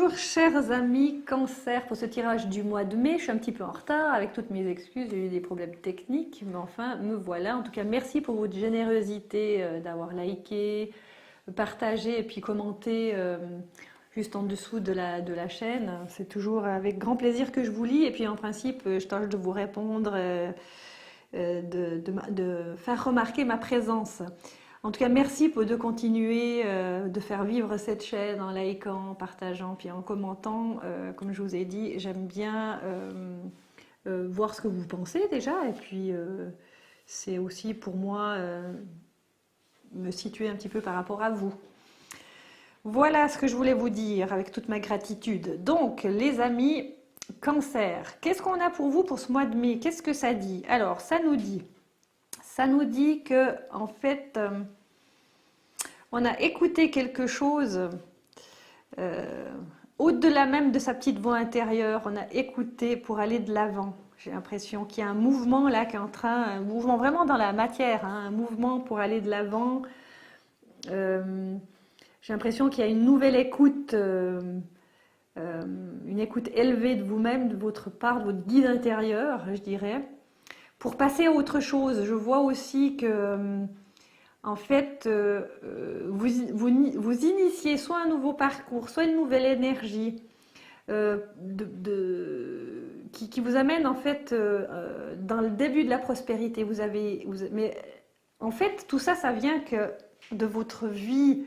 Bonjour chers amis Cancer, pour ce tirage du mois de mai, je suis un petit peu en retard avec toutes mes excuses, j'ai eu des problèmes techniques, mais enfin me voilà. En tout cas merci pour votre générosité d'avoir liké, partagé et puis commenté juste en dessous de la chaîne. C'est toujours avec grand plaisir que je vous lis et puis en principe je tâche de vous répondre, de faire remarquer ma présence. En tout cas, merci de continuer de faire vivre cette chaîne en likant, en partageant, puis en commentant. Comme je vous ai dit, j'aime bien voir ce que vous pensez déjà. Et puis, c'est aussi pour moi me situer un petit peu par rapport à vous. Voilà ce que je voulais vous dire avec toute ma gratitude. Donc, les amis, Cancer, qu'est-ce qu'on a pour vous pour ce mois de mai? Qu'est-ce que ça dit? Alors, ça nous dit que, en fait, on a écouté quelque chose au-delà même de sa petite voix intérieure. On a écouté pour aller de l'avant. J'ai l'impression qu'il y a un mouvement là qui est en train, un mouvement vraiment dans la matière, hein, un mouvement pour aller de l'avant. J'ai l'impression qu'il y a une nouvelle écoute, une écoute élevée de vous-même, de votre part, de votre guide intérieur, je dirais. Pour passer à autre chose, je vois aussi que, en fait, vous initiez soit un nouveau parcours, soit une nouvelle énergie qui vous amène en fait dans le début de la prospérité. Mais en fait, tout ça, ça vient que de votre vie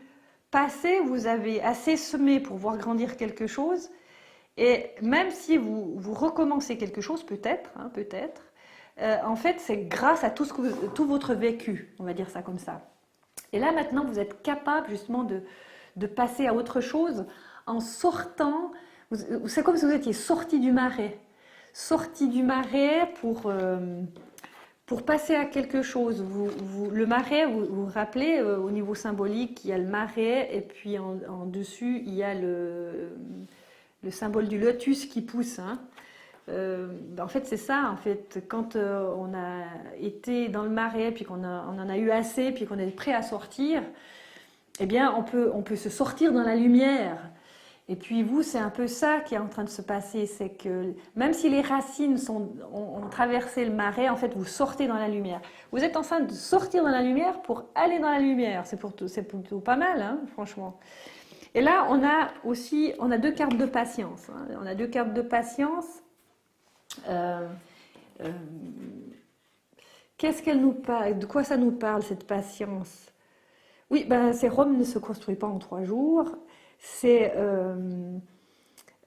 passée, vous avez assez semé pour voir grandir quelque chose. Et même si vous recommencez quelque chose, peut-être, hein, peut-être, en fait, c'est grâce à tout votre vécu, on va dire ça comme ça. Et là, maintenant, vous êtes capable justement de passer à autre chose en sortant. C'est comme si vous étiez sorti du marais. Sorti du marais pour passer à quelque chose. Le marais, vous vous rappelez, au niveau symbolique, il y a le marais et puis en dessus, il y a le symbole du lotus qui pousse. Hein. En fait, c'est ça. En fait, quand on a été dans le marais, puis on en a eu assez, puis qu'on est prêt à sortir, eh bien, on peut se sortir dans la lumière. Et puis vous, c'est un peu ça qui est en train de se passer, c'est que même si les racines ont traversé le marais, en fait, vous sortez dans la lumière. Vous êtes en train de sortir dans la lumière pour aller dans la lumière. C'est plutôt pas mal, hein, franchement. Et là, on a deux cartes de patience. Hein. On a deux cartes de patience. Euh, euh, Qu'est-ce qu'elle nous parle? De quoi ça nous parle, cette patience? Oui, ben, Rome ne se construit pas en 3 jours. C'est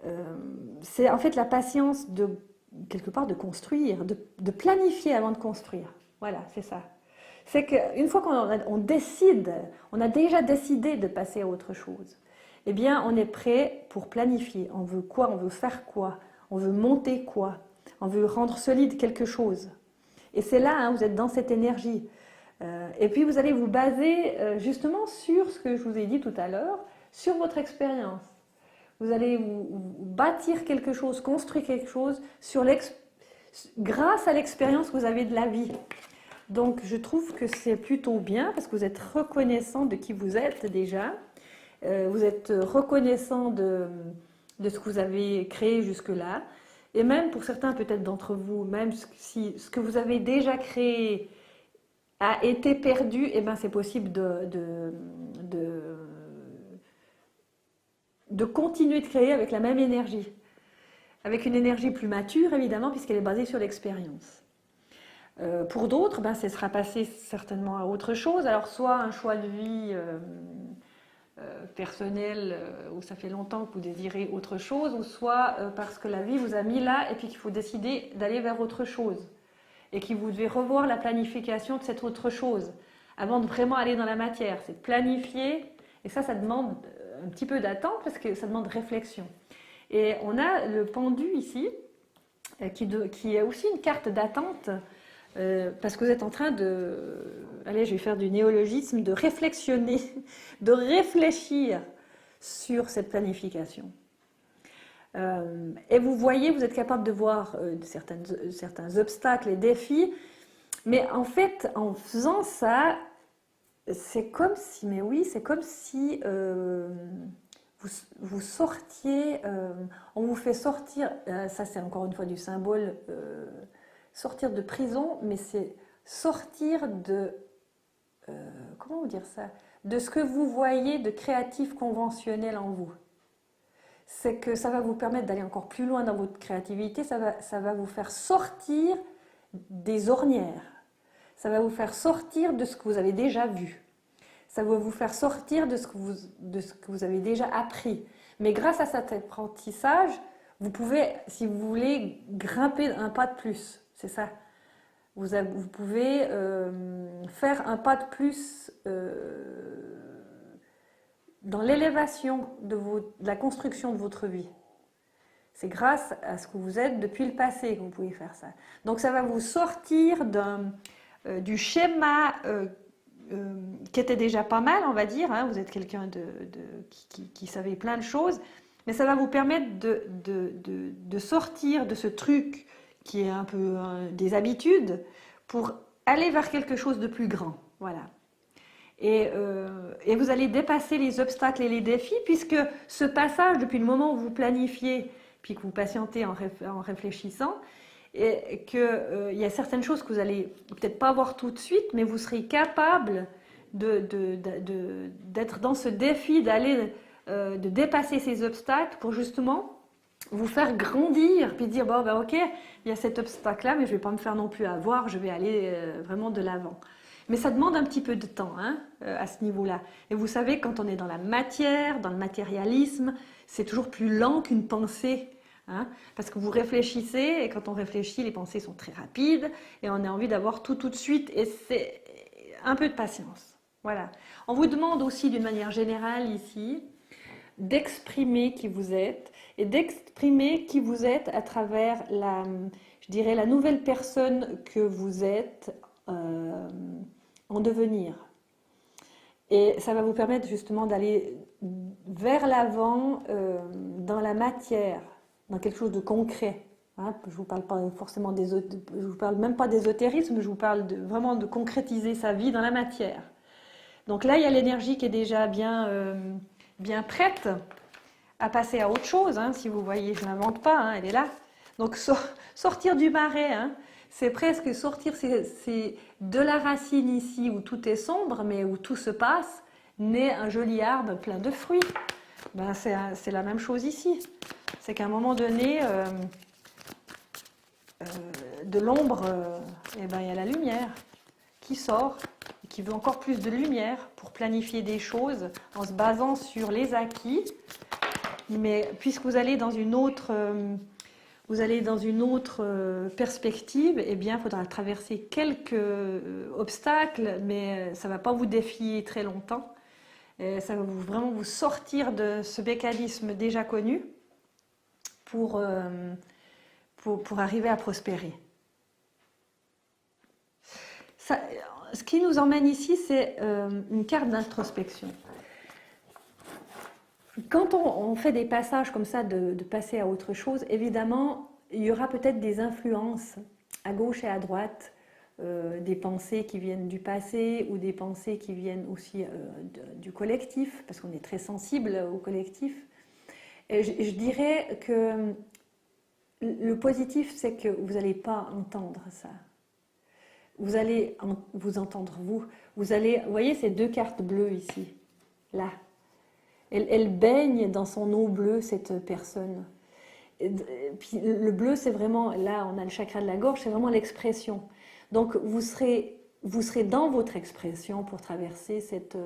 en fait la patience de, quelque part, de construire, de planifier avant de construire. Voilà, c'est ça. C'est qu'une fois qu'on décide, on a déjà décidé de passer à autre chose, eh bien, on est prêt pour planifier. On veut quoi? On veut faire quoi? On veut monter quoi? On veut rendre solide quelque chose. Et c'est là, hein, vous êtes dans cette énergie. Et puis vous allez vous baser justement sur ce que je vous ai dit tout à l'heure, sur votre expérience. Vous allez vous bâtir quelque chose, construire quelque chose grâce à l'expérience que vous avez de la vie. Donc je trouve que c'est plutôt bien parce que vous êtes reconnaissant de qui vous êtes déjà. Vous êtes reconnaissant de ce que vous avez créé jusque-là. Et même pour certains peut-être d'entre vous, même si ce que vous avez déjà créé a été perdu, eh ben c'est possible de continuer de créer avec la même énergie. Avec une énergie plus mature, évidemment, puisqu'elle est basée sur l'expérience. Pour d'autres, ben, ce sera passé certainement à autre chose. Alors, soit un choix de vie personnel où ça fait longtemps que vous désirez autre chose, ou soit parce que la vie vous a mis là et puis qu'il faut décider d'aller vers autre chose. Et que vous devez revoir la planification de cette autre chose avant de vraiment aller dans la matière. C'est de planifier, et ça demande un petit peu d'attente parce que ça demande réflexion. Et on a le pendu ici, qui est aussi une carte d'attente, parce que vous êtes en train de, allez, je vais faire du néologisme, de réflexionner, de réfléchir sur cette planification. Et vous voyez, vous êtes capable de voir certains obstacles et défis, mais en fait, en faisant ça, c'est comme si, mais oui, c'est comme si vous sortiez, on vous fait sortir, ça c'est encore une fois du symbole, sortir de prison, mais c'est sortir de, comment vous dire ça, de ce que vous voyez de créatif conventionnel en vous. C'est que ça va vous permettre d'aller encore plus loin dans votre créativité, ça va vous faire sortir des ornières, ça va vous faire sortir de ce que vous avez déjà vu, ça va vous faire sortir de ce que vous avez déjà appris. Mais grâce à cet apprentissage, vous pouvez, si vous voulez, grimper un pas de plus, c'est ça. Vous pouvez faire un pas de plus dans l'élévation de la construction de votre vie. C'est grâce à ce que vous êtes depuis le passé que vous pouvez faire ça. Donc ça va vous sortir du schéma qui était déjà pas mal, on va dire. Hein. Vous êtes quelqu'un qui savait plein de choses, mais ça va vous permettre de sortir de ce truc qui est un peu des habitudes pour aller vers quelque chose de plus grand. Voilà. Et vous allez dépasser les obstacles et les défis, puisque ce passage, depuis le moment où vous planifiez, puis que vous patientez en réfléchissant, et qu'il y a certaines choses que vous allez peut-être pas voir tout de suite, mais vous serez capable d'être dans ce défi, de dépasser ces obstacles pour justement vous faire grandir, puis dire, bon, ben, ok, il y a cet obstacle-là, mais je ne vais pas me faire non plus avoir, je vais aller vraiment de l'avant. Mais ça demande un petit peu de temps hein, à ce niveau-là. Et vous savez, quand on est dans la matière, dans le matérialisme, c'est toujours plus lent qu'une pensée. Hein, parce que vous réfléchissez, et quand on réfléchit, les pensées sont très rapides, et on a envie d'avoir tout de suite, et c'est un peu de patience. Voilà. On vous demande aussi d'une manière générale ici, d'exprimer qui vous êtes, et d'exprimer qui vous êtes à travers je dirais, la nouvelle personne que vous êtes en devenir. Et ça va vous permettre justement d'aller vers l'avant dans la matière, dans quelque chose de concret. Hein, je ne vous parle pas forcément je vous parle même pas d'ésotérisme, je vous parle vraiment de concrétiser sa vie dans la matière. Donc là, il y a l'énergie qui est déjà bien prête à passer à autre chose. Hein, si vous voyez, je ne l'invente pas, hein, elle est là. Donc sortir du marais, hein, c'est presque sortir de la racine ici où tout est sombre, mais où tout se passe, naît un joli arbre plein de fruits. Ben, c'est la même chose ici. C'est qu'à un moment donné, de l'ombre, eh ben, il y a la lumière qui sort, et qui veut encore plus de lumière pour planifier des choses en se basant sur les acquis. Mais puisque vous allez dans une autre perspective, eh bien, il faudra traverser quelques obstacles, mais ça ne va pas vous défier très longtemps. Ça va vraiment vous sortir de ce mécanisme déjà connu pour arriver à prospérer. Ça, ce qui nous emmène ici, c'est une carte d'introspection. Quand on fait des passages comme ça, de passer à autre chose, évidemment, il y aura peut-être des influences à gauche et à droite, des pensées qui viennent du passé ou des pensées qui viennent aussi du collectif, parce qu'on est très sensible au collectif. Et je dirais que le positif, c'est que vous n'allez pas entendre ça. Vous allez vous entendre vous. Vous voyez ces deux cartes bleues ici, là. Elle baigne dans son eau bleue, cette personne. Et puis le bleu, c'est vraiment, là on a le chakra de la gorge, c'est vraiment l'expression. Donc vous serez dans votre expression pour traverser cette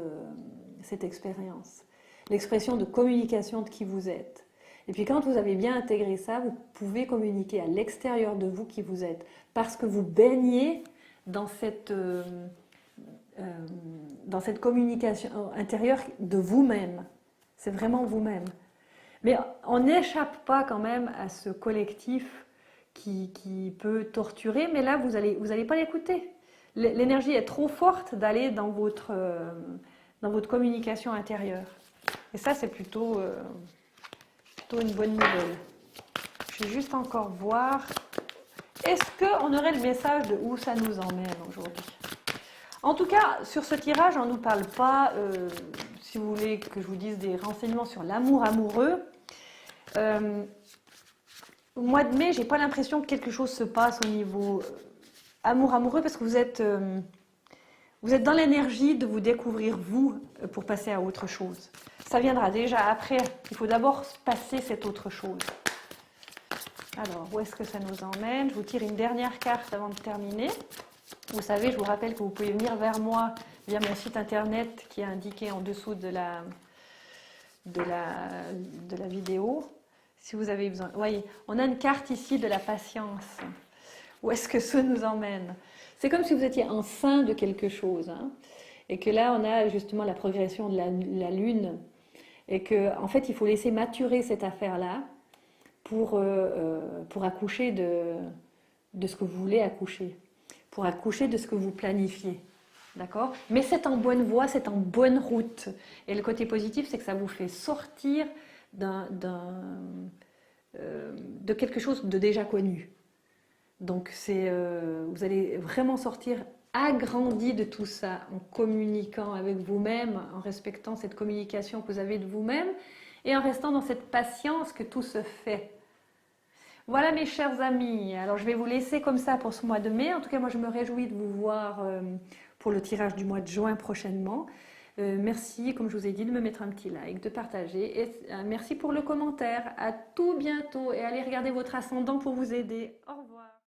expérience. L'expression de communication de qui vous êtes. Et puis quand vous avez bien intégré ça, vous pouvez communiquer à l'extérieur de vous qui vous êtes. Parce que vous baignez dans cette communication intérieure de vous-même. C'est vraiment vous-même. Mais on n'échappe pas quand même à ce collectif qui peut torturer, mais là, vous allez pas l'écouter. L'énergie est trop forte d'aller dans votre communication intérieure. Et ça, c'est plutôt une bonne nouvelle. Je vais juste encore voir. Est-ce qu'on aurait le message de où ça nous emmène aujourd'hui ? En tout cas, sur ce tirage, on ne nous parle pas, si vous voulez que je vous dise des renseignements sur l'amour amoureux, au mois de mai, j'ai pas l'impression que quelque chose se passe au niveau amour amoureux parce que vous êtes dans l'énergie de vous découvrir vous pour passer à autre chose. Ça viendra déjà après. Il faut d'abord passer cette autre chose. Alors, où est-ce que ça nous emmène? Je vous tire une dernière carte avant de terminer. Vous savez, je vous rappelle que vous pouvez venir vers moi via mon site internet qui est indiqué en dessous de la vidéo. Si vous avez besoin. Voyez, on a une carte ici de la patience. Où est-ce que ça nous emmène? C'est comme si vous étiez enceint de quelque chose. Hein, et que là, on a justement la progression de la Lune. Et qu'en fait, il faut laisser maturer cette affaire-là pour accoucher de ce que vous voulez accoucher. Pour accoucher de ce que vous planifiez. D'accord? Mais c'est en bonne voie, c'est en bonne route. Et le côté positif, c'est que ça vous fait sortir de quelque chose de déjà connu. Donc vous allez vraiment sortir agrandi de tout ça en communiquant avec vous-même, en respectant cette communication que vous avez de vous-même et en restant dans cette patience que tout se fait. Voilà mes chers amis, alors je vais vous laisser comme ça pour ce mois de mai. En tout cas, moi je me réjouis de vous voir pour le tirage du mois de juin prochainement. Merci, comme je vous ai dit, de me mettre un petit like, de partager. Et merci pour le commentaire. À tout bientôt et allez regarder votre ascendant pour vous aider. Au revoir.